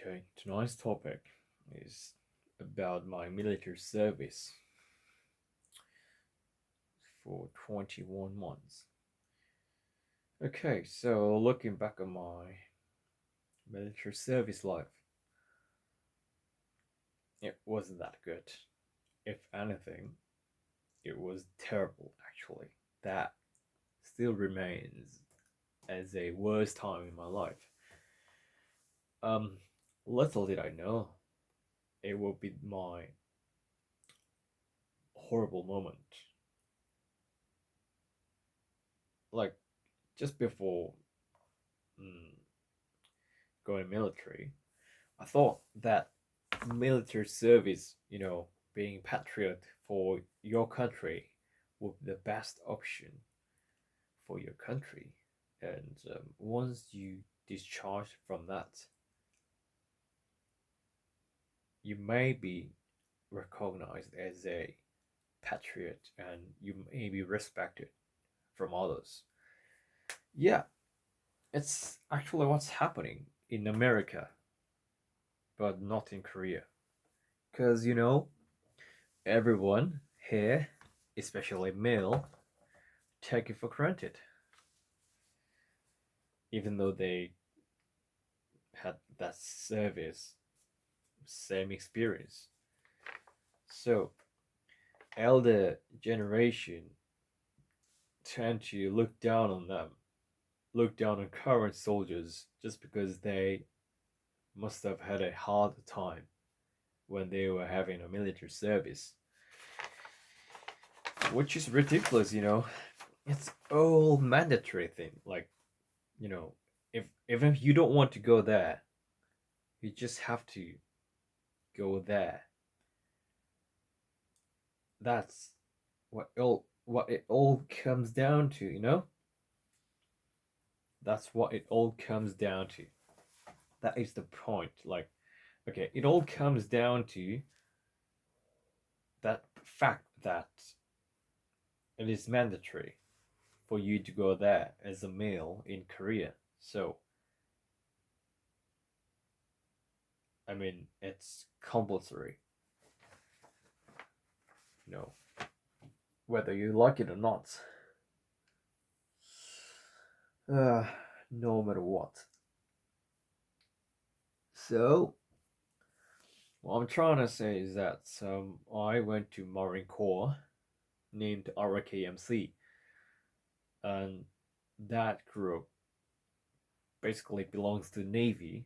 Okay, tonight's topic is about my military service for 21 months. Okay, so looking back on my military service life, it wasn't that good. If anything, it was terrible actually. That still remains as a worst time in my life. Um, Little did I know it would be my horrible moment. Like just before mm, going military, I thought that military service, being patriot for your country would be the best option for your country. And once you discharge from that, you may be recognized as a patriot and you may be respected from others. Yeah, it's actually what's happening in America, but not in Korea. Because, everyone here, especially male, take it for granted, even though they had that service, same experience. So, elder generation tend to look down on them, look down on current soldiers just because they must have had a hard time when they were having a military service, which is ridiculous. It's all mandatory thing. Like, you know, if even if you don't want to go there, you just have to go there. That's what it all comes down to. That's what it all comes down to. That is the point. Like, okay, it all comes down to that fact that it is mandatory for you to go there as a male in Korea. So, I mean, it's compulsory, you know, whether you like it or not. Uh, no matter what. So, what I'm trying to say is that I went to Marine Corps named RKMC, and that group basically belongs to Navy.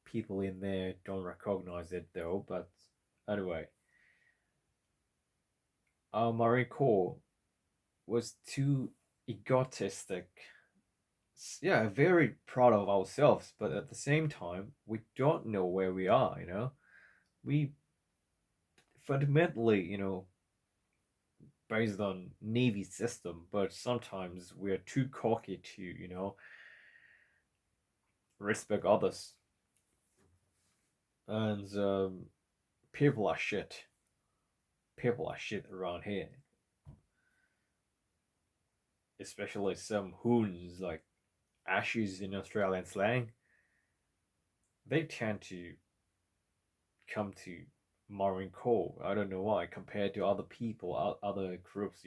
People in there don't recognize it though, but anyway, our Marine Corps was too egotistic. Yeah, very proud of ourselves, but at the same time, we don't know where we are. We fundamentally, based on Navy system, but sometimes we're too cocky to, respect others. And people are shit. People are shit around here, especially some hoons like ashes in Australian slang. They tend to come to Marine Corps. I don't know why, compared to other people, other groups.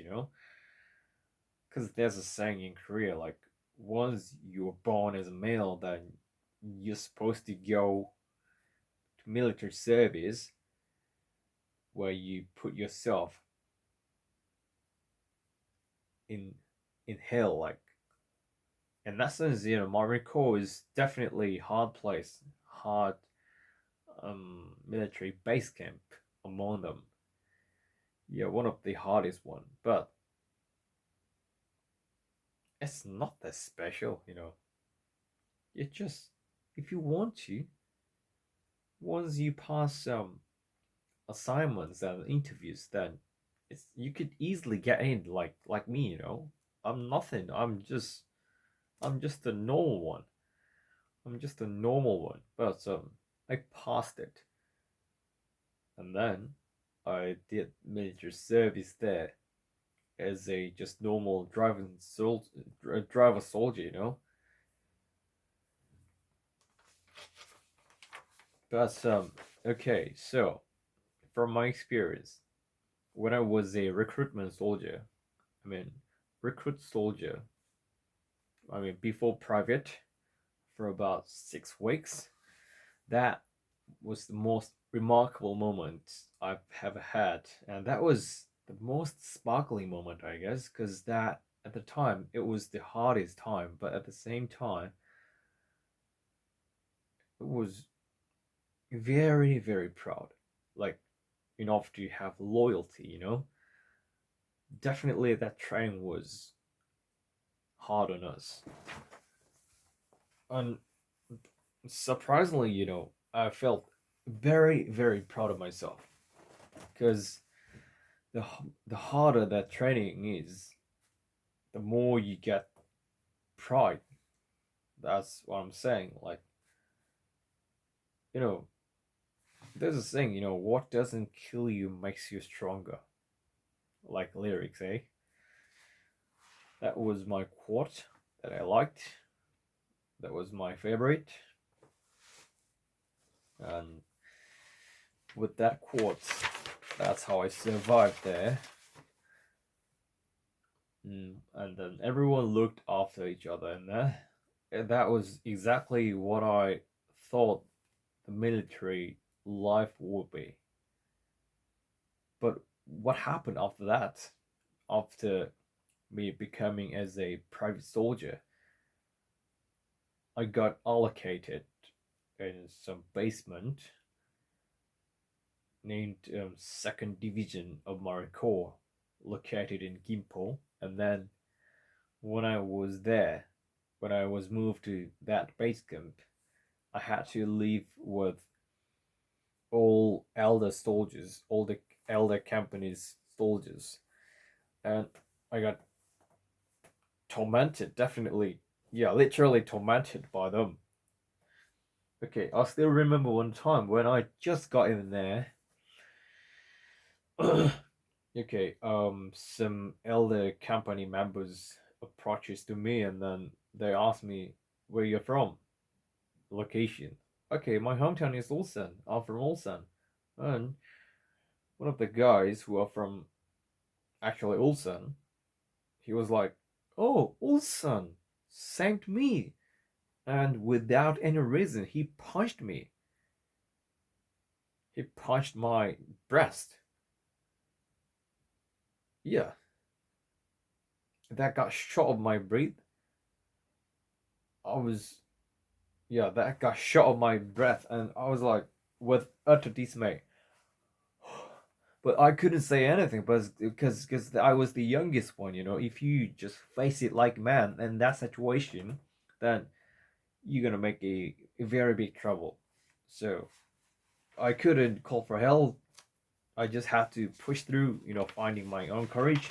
Because there's a saying in Korea like, once you're born as a male, then you're supposed to go to military service where you put yourself in in hell. Like, in that sense, Marine Corps is definitely hard place, hard military base camp among them. Yeah, one of the hardest one, but it's not that special. It just, if you want to, once you pass some assignments and interviews, then you could easily get in. Like me. I'm nothing. I'm just a normal one. I'm just a normal one. But I passed it, and then I did military service there as a just normal driver soldier. But okay, so from my experience, when I was a recruitment soldier, I mean, recruit soldier, I mean, before private for about 6 weeks, that was the most remarkable moment I've ever had. And that was the most sparkling moment, I guess, because that at the time it was the hardest time, but at the same time, it was very, very proud. Like, enough to have loyalty, you know? Definitely that training was hard on us. And surprisingly, I felt very, very proud of myself because the the harder that training is, the more you get pride. That's what I'm saying. Like, you know, there's a saying, what doesn't kill you makes you stronger. Like lyrics, eh? That was my quote that I liked. That was my favorite. And with that quote, that's how I survived there. And then everyone looked after each other, and that was exactly what I thought the military life would be. But what happened after that? After me becoming as a private soldier, I got allocated in some basement named Second Division of Marine Corps, located in Gimpo. And then when I was there, when I was moved to that base camp, I had to live with all elder soldiers, all the elder company's soldiers, and I got tormented. Definitely, yeah, literally tormented by them. Okay, I still remember one time when I just got in there. Okay, some elder company members approaches to me, and then they asked me where you're from, location. Okay, my hometown is Ulsan. I'm from Ulsan, and one of the guys who are from actually Ulsan, he was like, "Oh, Ulsan, same to me," and without any reason, he punched me. He punched my breast. Yeah, that got shot of my breath. I was, yeah, that got shot of my breath, and I was like, with utter dismay. But I couldn't say anything, because I was the youngest one. If you just face it like man in that situation, then you're gonna make a very big trouble. So I couldn't call for help. I just had to push through, finding my own courage.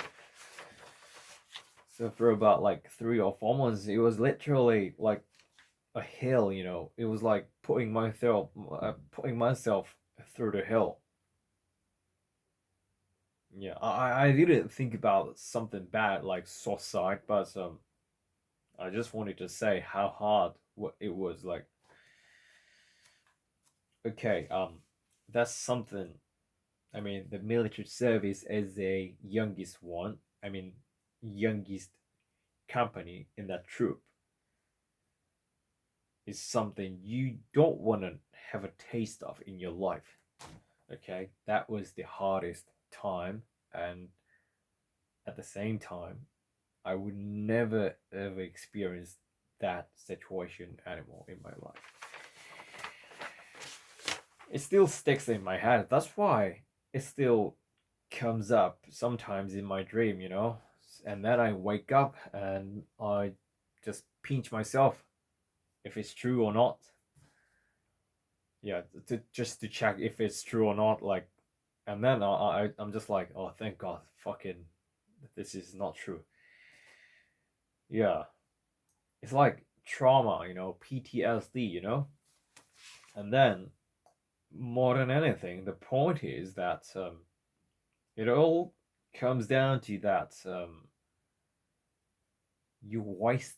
So for about like 3 or 4 months, it was literally like a hill. It was like putting myself through the hill. Yeah, I didn't think about something bad like suicide, but I just wanted to say how hard what it was like. Okay, that's something. I mean, the military service as a youngest one. I mean, youngest company in that troop is something you don't want to have a taste of in your life. Okay, that was the hardest time, and at the same time, I would never ever experience that situation anymore in my life. It still sticks in my head. That's why it still comes up sometimes in my dream. And then I wake up and I just pinch myself if it's true or not. Yeah, just to check if it's true or not. Like, and then I'm just like, oh, thank God, fucking, this is not true. Yeah, it's like trauma, PTSD. And then more than anything, the point is that it all comes down to that you waste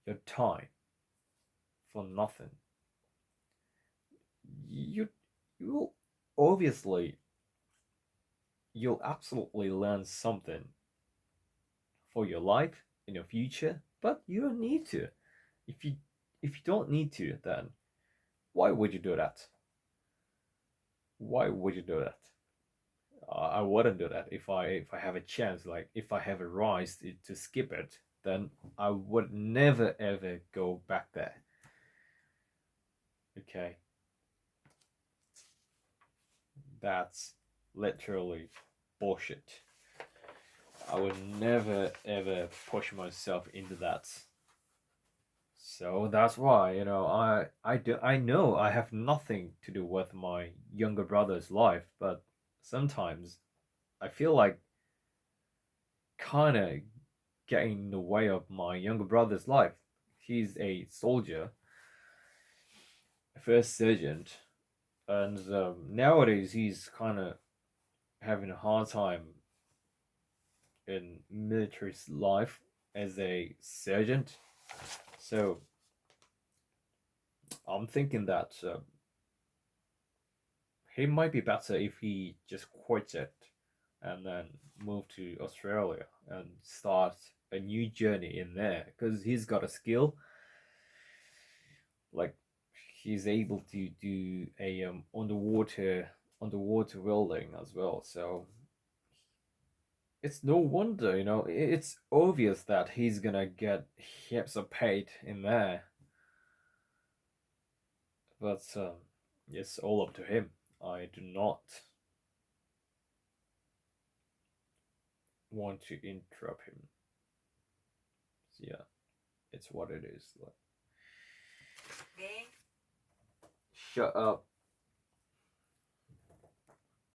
your time for nothing. you will obviously you'll absolutely learn something for your life in your future, but you don't need to. If you if you don't need to, then why would you do that? Why would you do that? I wouldn't do that if I have a chance. Like if I have a rise to skip it, then I would never ever go back there. Okay, that's literally bullshit. I would never ever push myself into that. So that's why, I know I have nothing to do with my younger brother's life, but sometimes I feel like kind of getting in the way of my younger brother's life. He's a soldier, a first sergeant, and nowadays he's kind of having a hard time in military life as a sergeant. So I'm thinking that he might be better if he just quits it and then move to Australia and start a new journey in there because he's got a skill. Like he's able to do a underwater welding as well. So it's no wonder, it's obvious that he's gonna get heaps of paid in there. But it's all up to him. I do not want to interrupt him. So yeah, it's what it is. Like, shut up.